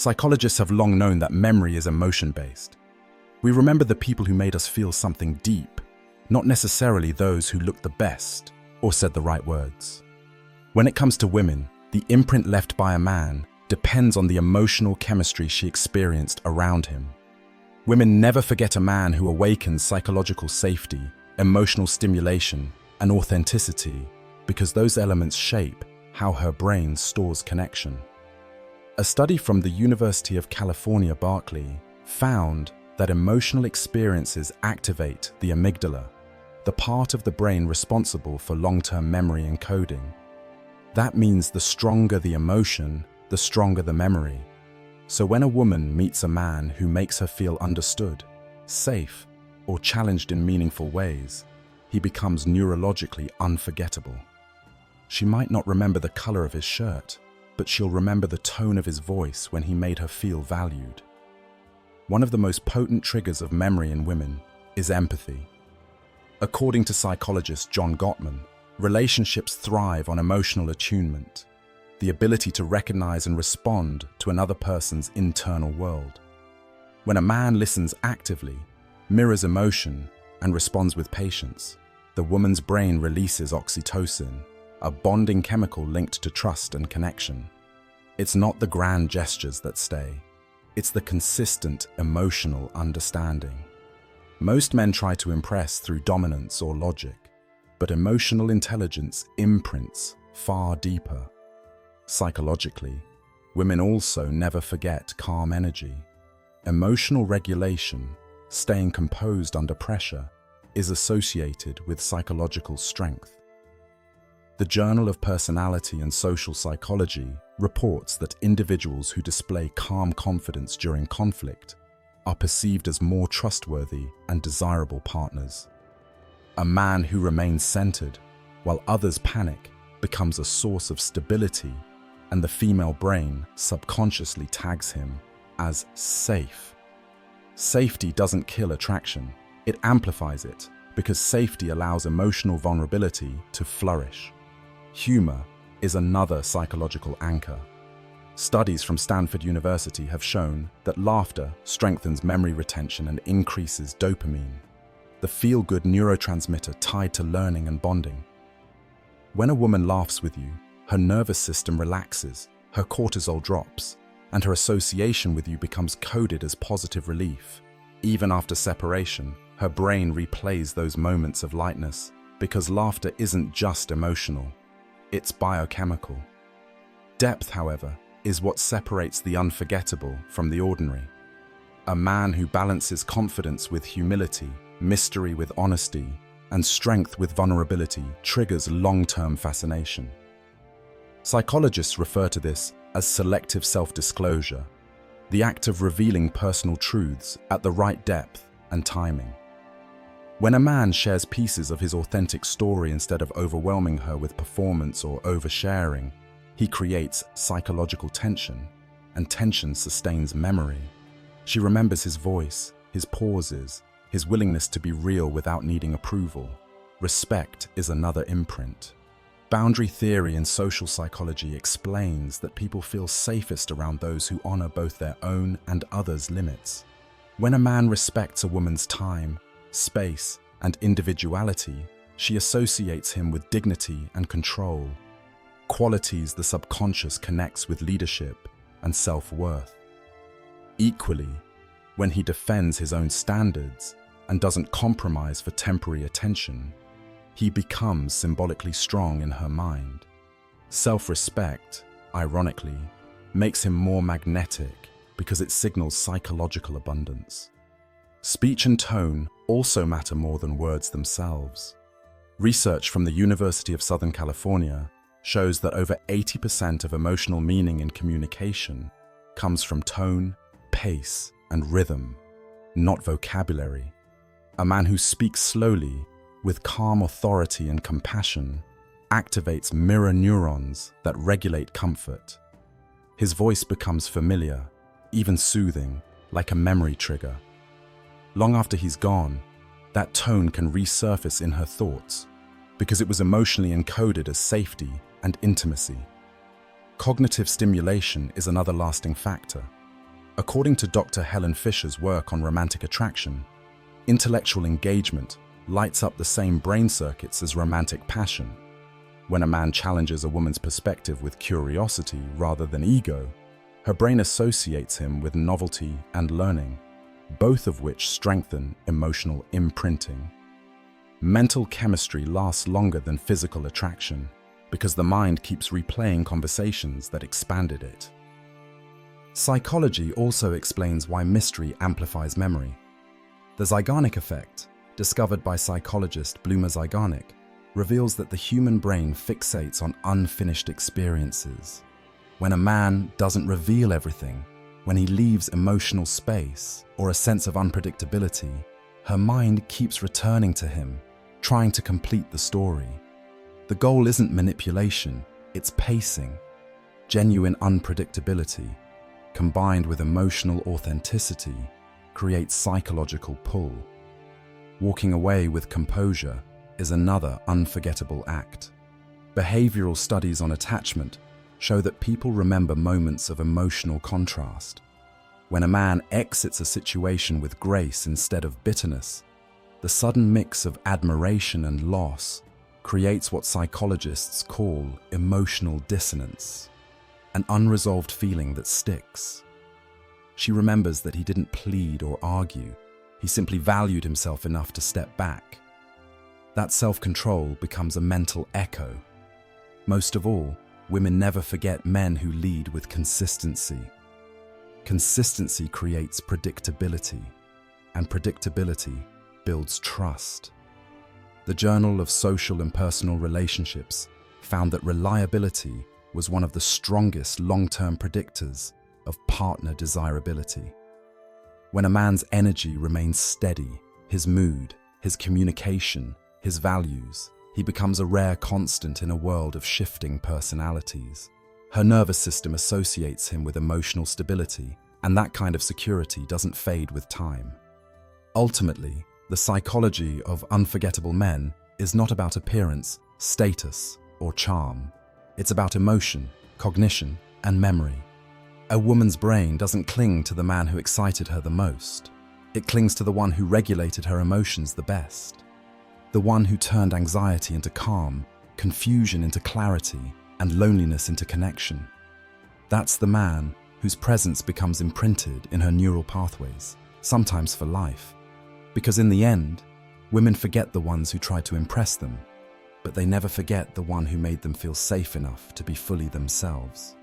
Psychologists have long known that memory is emotion-based. We remember the people who made us feel something deep, not necessarily those who looked the best or said the right words. When it comes to women, the imprint left by a man depends on the emotional chemistry she experienced around him. Women never forget a man who awakens psychological safety, emotional stimulation, and authenticity because those elements shape how her brain stores connection. A study from the University of California, Berkeley, found that emotional experiences activate the amygdala, the part of the brain responsible for long-term memory encoding. That means the stronger the emotion, the stronger the memory. So when a woman meets a man who makes her feel understood, safe, or challenged in meaningful ways, he becomes neurologically unforgettable. She might not remember the color of his shirt, but she'll remember the tone of his voice when he made her feel valued. One of the most potent triggers of memory in women is empathy. According to psychologist John Gottman, relationships thrive on emotional attunement, the ability to recognize and respond to another person's internal world. When a man listens actively, mirrors emotion, and responds with patience, the woman's brain releases oxytocin, a bonding chemical linked to trust and connection. It's not the grand gestures that stay. It's the consistent emotional understanding. Most men try to impress through dominance or logic, but emotional intelligence imprints far deeper. Psychologically, women also never forget calm energy. Emotional regulation, staying composed under pressure, is associated with psychological strength. The Journal of Personality and Social Psychology reports that individuals who display calm confidence during conflict are perceived as more trustworthy and desirable partners. A man who remains centered while others panic becomes a source of stability, and the female brain subconsciously tags him as safe. Safety doesn't kill attraction, it amplifies it because safety allows emotional vulnerability to flourish. Humor is another psychological anchor. Studies from Stanford University have shown that laughter strengthens memory retention and increases dopamine, the feel-good neurotransmitter tied to learning and bonding. When a woman laughs with you, her nervous system relaxes, her cortisol drops, and her association with you becomes coded as positive relief. Even after separation, her brain replays those moments of lightness because laughter isn't just emotional, it's biochemical. Depth, however, is what separates the unforgettable from the ordinary. A man who balances confidence with humility, mystery with honesty, and strength with vulnerability triggers long-term fascination. Psychologists refer to this as selective self-disclosure, the act of revealing personal truths at the right depth and timing. When a man shares pieces of his authentic story instead of overwhelming her with performance or oversharing, he creates psychological tension, and tension sustains memory. She remembers his voice, his pauses, his willingness to be real without needing approval. Respect is another imprint. Boundary theory in social psychology explains that people feel safest around those who honor both their own and others' limits. When a man respects a woman's time, space, and individuality, she associates him with dignity and control, qualities the subconscious connects with leadership and self-worth. Equally, when he defends his own standards and doesn't compromise for temporary attention, he becomes symbolically strong in her mind. Self-respect, ironically, makes him more magnetic because it signals psychological abundance. Speech and tone also matter more than words themselves. Research from the University of Southern California shows that over 80% of emotional meaning in communication comes from tone, pace, and rhythm, not vocabulary. A man who speaks slowly, with calm authority and compassion, activates mirror neurons that regulate comfort. His voice becomes familiar, even soothing, like a memory trigger. Long after he's gone, that tone can resurface in her thoughts because it was emotionally encoded as safety and intimacy. Cognitive stimulation is another lasting factor. According to Dr. Helen Fisher's work on romantic attraction, intellectual engagement lights up the same brain circuits as romantic passion. When a man challenges a woman's perspective with curiosity rather than ego, her brain associates him with novelty and learning, both of which strengthen emotional imprinting. Mental chemistry lasts longer than physical attraction because the mind keeps replaying conversations that expanded it. Psychology also explains why mystery amplifies memory. The Zeigarnik effect, discovered by psychologist Bluma Zeigarnik, reveals that the human brain fixates on unfinished experiences. When a man doesn't reveal everything, when he leaves emotional space or a sense of unpredictability, her mind keeps returning to him, trying to complete the story. The goal isn't manipulation, it's pacing. Genuine unpredictability, combined with emotional authenticity, creates psychological pull. Walking away with composure is another unforgettable act. Behavioral studies on attachment show that people remember moments of emotional contrast. When a man exits a situation with grace instead of bitterness, the sudden mix of admiration and loss creates what psychologists call emotional dissonance, an unresolved feeling that sticks. She remembers that he didn't plead or argue, he simply valued himself enough to step back. That self-control becomes a mental echo. Most of all, women never forget men who lead with consistency. Consistency creates predictability, and predictability builds trust. The Journal of Social and Personal Relationships found that reliability was one of the strongest long-term predictors of partner desirability. When a man's energy remains steady, his mood, his communication, his values, he becomes a rare constant in a world of shifting personalities. Her nervous system associates him with emotional stability, and that kind of security doesn't fade with time. Ultimately, the psychology of unforgettable men is not about appearance, status, or charm. It's about emotion, cognition, and memory. A woman's brain doesn't cling to the man who excited her the most. It clings to the one who regulated her emotions the best. The one who turned anxiety into calm, confusion into clarity, and loneliness into connection. That's the man whose presence becomes imprinted in her neural pathways, sometimes for life. Because in the end, women forget the ones who tried to impress them, but they never forget the one who made them feel safe enough to be fully themselves.